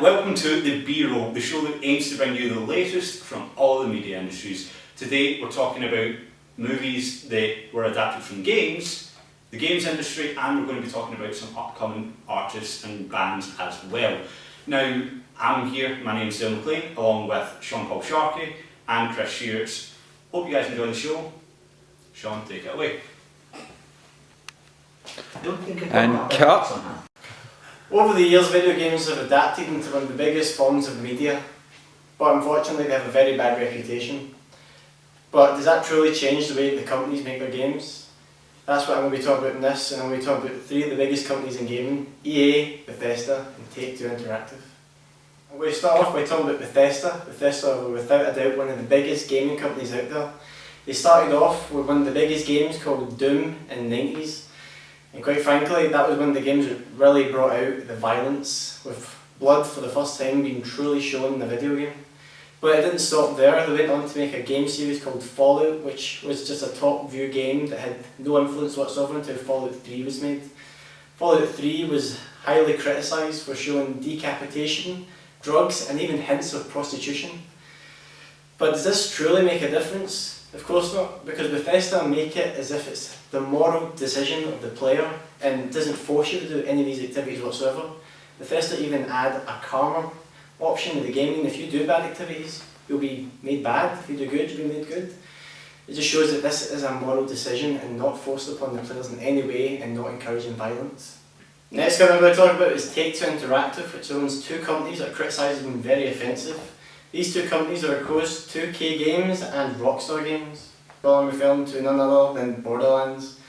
welcome to The B-Roll, the show that aims to bring you the latest from all the media industries. Today we're talking about movies that were adapted from games, the games industry, and we're going to be talking about some upcoming artists and bands as well. Now, I'm here, my name's Dale McLean, along with Sean Paul Sharkey and Chris Shears. Hope you guys enjoy the show. Sean, take it away. And cut. Over the years, video games have adapted into one of the biggest forms of media, but unfortunately they have a very bad reputation. But does that truly change the way the companies make their games? That's what I'm going to be talking about in this, and I'm going to be talking about three of the biggest companies in gaming: EA, Bethesda, and Take-Two Interactive. I'm going to start off by talking about Bethesda. Bethesda are without a doubt one of the biggest gaming companies out there. They started off with one of the biggest games called Doom in the 90s. And quite frankly, that was one of the games that really brought out the violence, with blood for the first time being truly shown in the video game. But it didn't stop there. They went on to make a game series called Fallout, which was just a top view game that had no influence whatsoever until Fallout 3 was made. Fallout 3 was highly criticised for showing decapitation, drugs, and even hints of prostitution. But does this truly make a difference? Of course not, because Bethesda make it as if it's the moral decision of the player and doesn't force you to do any of these activities whatsoever. Bethesda even add a karma option in the game, and if you do bad activities, you'll be made bad. If you do good, you'll be made good. It just shows that this is a moral decision and not forced upon the players in any way and not encouraging violence. Next company I'm going to talk about is Take-Two Interactive, which owns two companies that are criticised as being very offensive. These two companies are of course 2K Games and Rockstar Games. Well, I'm referring to none other than Borderlands.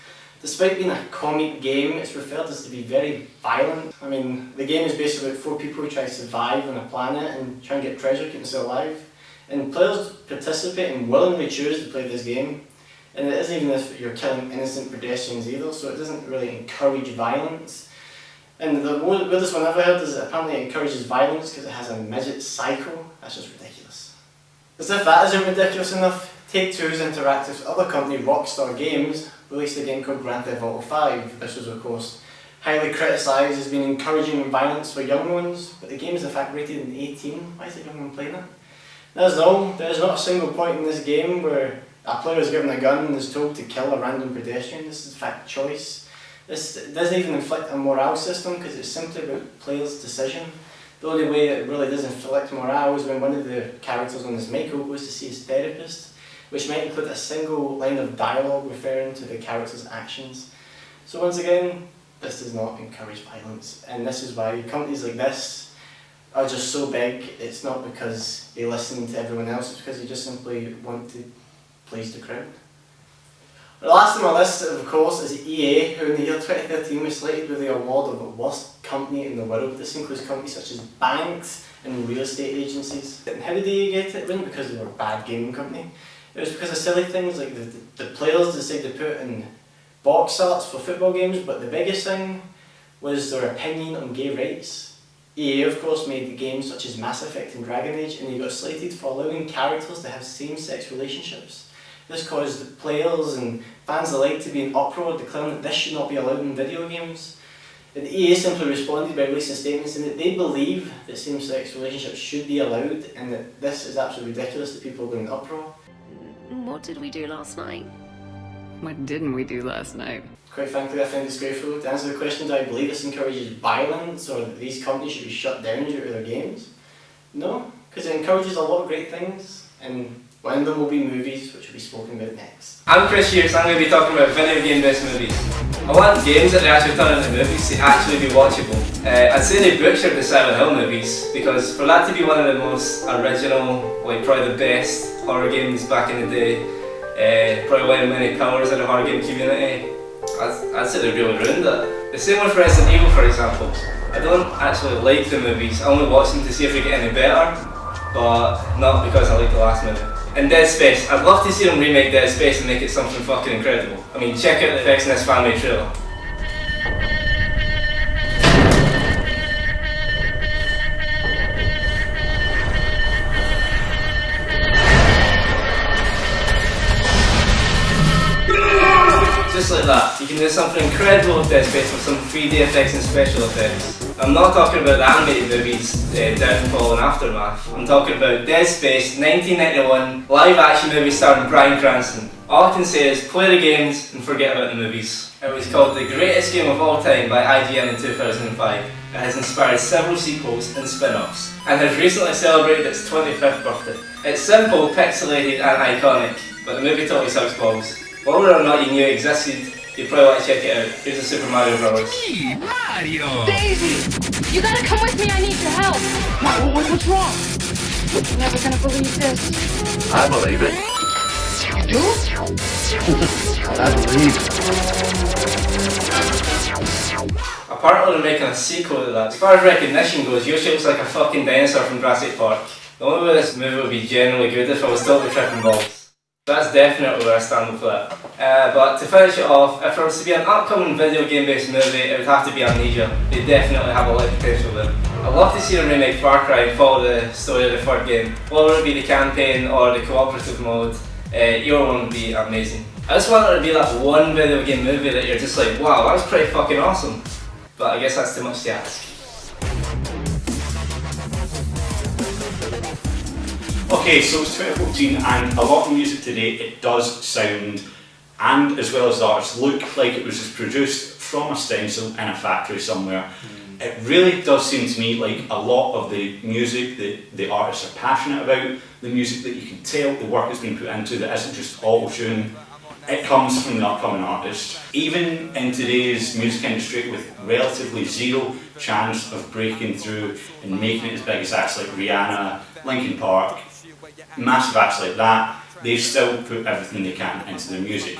Despite being a comic game, it's referred as to be very violent. I mean, the game is basically about four people who try to survive on a planet and try and get treasure, keep themselves alive. And players participate and willingly choose to play this game. And it isn't even as if you're killing innocent pedestrians either, so it doesn't really encourage violence. And the weirdest one I've ever heard is that apparently it encourages violence because it has a midget cycle. That's just ridiculous. As if that isn't ridiculous enough, Take-Two's Interactive's other company, Rockstar Games, released a game called Grand Theft Auto 5. This was of course highly criticised as being encouraging violence for young ones, but the game is in fact rated in 18. Why is it young one playing it? There's not a single point in this game where a player is given a gun and is told to kill a random pedestrian. This is in fact choice. This doesn't even inflict a morale system because it's simply about players' decision. The only way it really does inflict morale is when one of the characters on this Michael goes to see his therapist, which might include a single line of dialogue referring to the character's actions. So once again, this does not encourage violence, and this is why companies like this are just so big. It's not because they listen to everyone else, it's because they just simply want to please the crowd. The last on my list, of course, is EA, who in the year 2013 was slated with the award of the worst company in the world. This includes companies such as banks and real estate agencies. And how did EA get it? It wasn't because they were a bad gaming company. It was because of silly things like the players decided to put in box arts for football games, but the biggest thing was their opinion on gay rights. EA, of course, made games such as Mass Effect and Dragon Age, and they got slated for allowing characters to have same-sex relationships. This caused players and fans alike to be in uproar, declaring that this should not be allowed in video games. And EA simply responded by releasing statements saying that they believe that same-sex relationships should be allowed, and that this is absolutely ridiculous that people are going in uproar. What did we do last night? What didn't we do last night? Quite frankly, I find it disgraceful. To answer the question, do I believe this encourages violence or that these companies should be shut down due to their games? No, because it encourages a lot of great things, and one of them will be movies, which will be spoken about next. I'm Chris Shears, I'm going to be talking about video game based movies. I want games that they actually turn into movies to actually be watchable. I'd say they butchered the Silent Hill movies, because for that to be one of the most original, like probably the best horror games back in the day, probably one of the many pillars of the horror game community, I'd say they really ruined it. The same with Resident Evil, for example. I don't actually like the movies, I only watch them to see if they get any better, but not because I like the last movie. And Dead Space, I'd love to see them remake Dead Space and make it something fucking incredible. I mean, check out the effects in this family trailer. Just like that, you can do something incredible with Dead Space with some 3D effects and special effects. I'm not talking about the animated movies, Downfall and Aftermath. I'm talking about Dead Space 1991 live action movie starring Bryan Cranston. All I can say is play the games and forget about the movies. It was called the greatest game of all time by IGN in 2005. It has inspired several sequels and spin-offs, and has recently celebrated its 25th birthday. It's simple, pixelated and iconic, but the movie totally sucks balls. Whether or not you knew it existed, you'd probably want to check it out. Here's the Super Mario Bros. Mario! Daisy! You gotta come with me, I need your help! What's wrong? You're never gonna believe this. I believe it. You do? I believe it. Apparently they're making a sequel to that. As far as recognition goes, Yoshi looks like a fucking dinosaur from Jurassic Park. The only way this movie would be generally good if I was totally tripping balls. That's definitely where I stand with that. But to finish it off, if there was to be an upcoming video game based movie, it would have to be Amnesia. They definitely have a lot of potential there. I'd love to see them remake Far Cry and follow the story of the third game. Whether it be the campaign or the cooperative mode, either one would be amazing. I just want it to be that one video game movie that you're just like, wow, that was pretty fucking awesome. But I guess that's too much to ask. Okay, so it's 2014 and a lot of music today, it does sound, and as well as the artists, look like it was just produced from a stencil in a factory somewhere. It really does seem to me like a lot of the music that the artists are passionate about, the music that you can tell the work has been put into, that isn't just auto-tune, it comes from the upcoming artists. Even in today's music industry with relatively zero chance of breaking through and making it as big as acts like Rihanna, Linkin Park, massive acts like that, they still put everything they can into their music.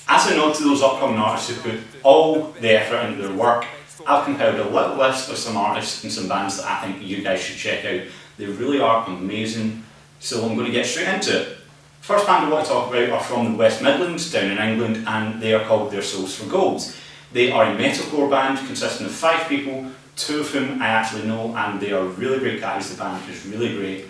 As a nod to those upcoming artists who put all the effort into their work, I've compiled a little list of some artists and some bands that I think you guys should check out. They really are amazing, so I'm going to get straight into it. First band I want to talk about are from the West Midlands, down in England, and they are called Their Souls for Gold. They are a metalcore band consisting of 5 people, 2 of whom I actually know, and they are really great guys. The band is really great.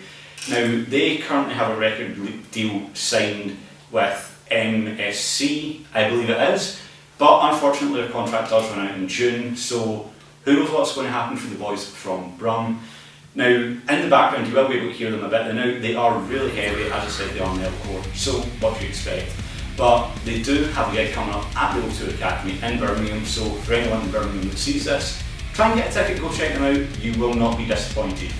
Now, they currently have a record deal signed with MSC, I believe it is, but unfortunately their contract does run out in June, so who knows what's going to happen for the boys from Brum. Now, in the background you will be able to hear them a bit. Now, they are really heavy, as I said, they are metalcore, so what do you expect? But they do have a gig coming up at the O2 Academy in Birmingham, so for anyone in Birmingham that sees this, try and get a ticket, go check them out, you will not be disappointed.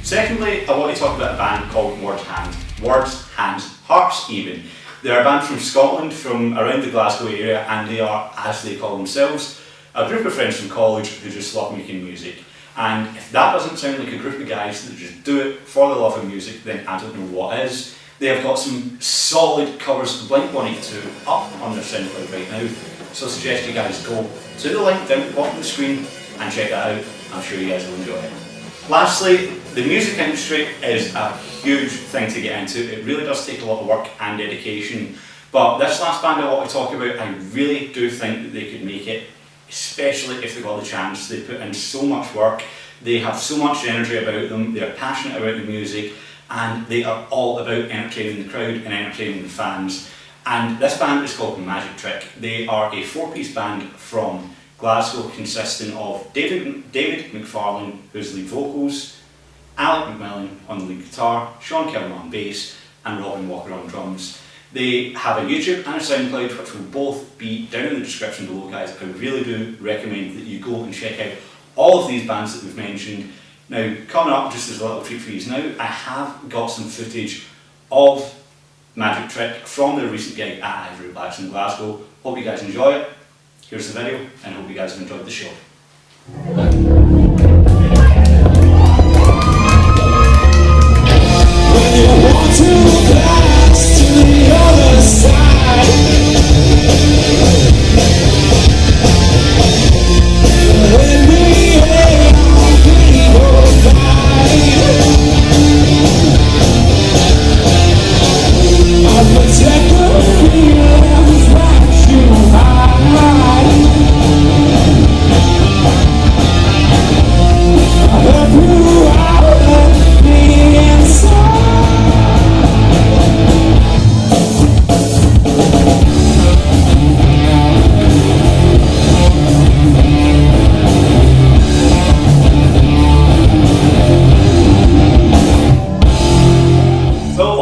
Secondly, I want to talk about a band called Words, Hands, Hearts even. They're a band from Scotland, from around the Glasgow area, and they are, as they call themselves, a group of friends from college who just love making music. And if that doesn't sound like a group of guys that just do it for the love of music, then I don't know what is. They have got some solid covers of Blink-182 up on their SoundCloud right now, so I suggest you guys go to the link down at the bottom of the screen and check that out. I'm sure you guys will enjoy it. Lastly, the music industry is a huge thing to get into. It really does take a lot of work and dedication, but this last band I want to talk about, I really do think that they could make it, especially if they got the chance. They put in so much work, they have so much energy about them, they're passionate about the music, and they are all about entertaining the crowd and entertaining the fans. And this band is called Magic Trick. They are a 4-piece band from Glasgow consisting of David McFarlane, who's lead vocals, Alec McMillan on the lead guitar, Sean Kilman on bass, and Robin Walker on drums. They have a YouTube and a SoundCloud, which will both be down in the description below, guys. I really do recommend that you go and check out all of these bands that we've mentioned. Now, coming up, just as a little treat for you now, I have got some footage of Magic Trick from their recent gig at Ivory Blacks in Glasgow. Hope you guys enjoy it. Here's the video, and I hope you guys have enjoyed the show.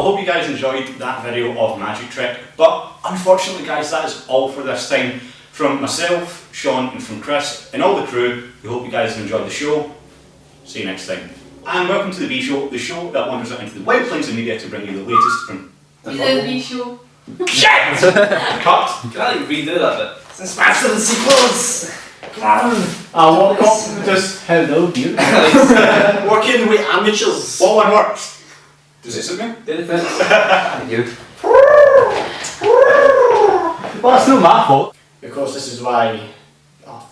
hope you guys enjoyed that video of Magic Trick, but unfortunately guys, that is all for this time. From myself, Sean, and from Chris, and all the crew, we hope you guys have enjoyed the show. See you next time. And welcome to the B Show, the show that wanders out into the wild plains of media to bring you the latest from... You said B show. Shit! Cut! Can I redo that bit? Since Master of the Sequels! Come on! What just hello, beautiful. Working with amateurs. What one works? Does it suit me? Did it? You. Well, that's not my fault. Because this is why. Oh.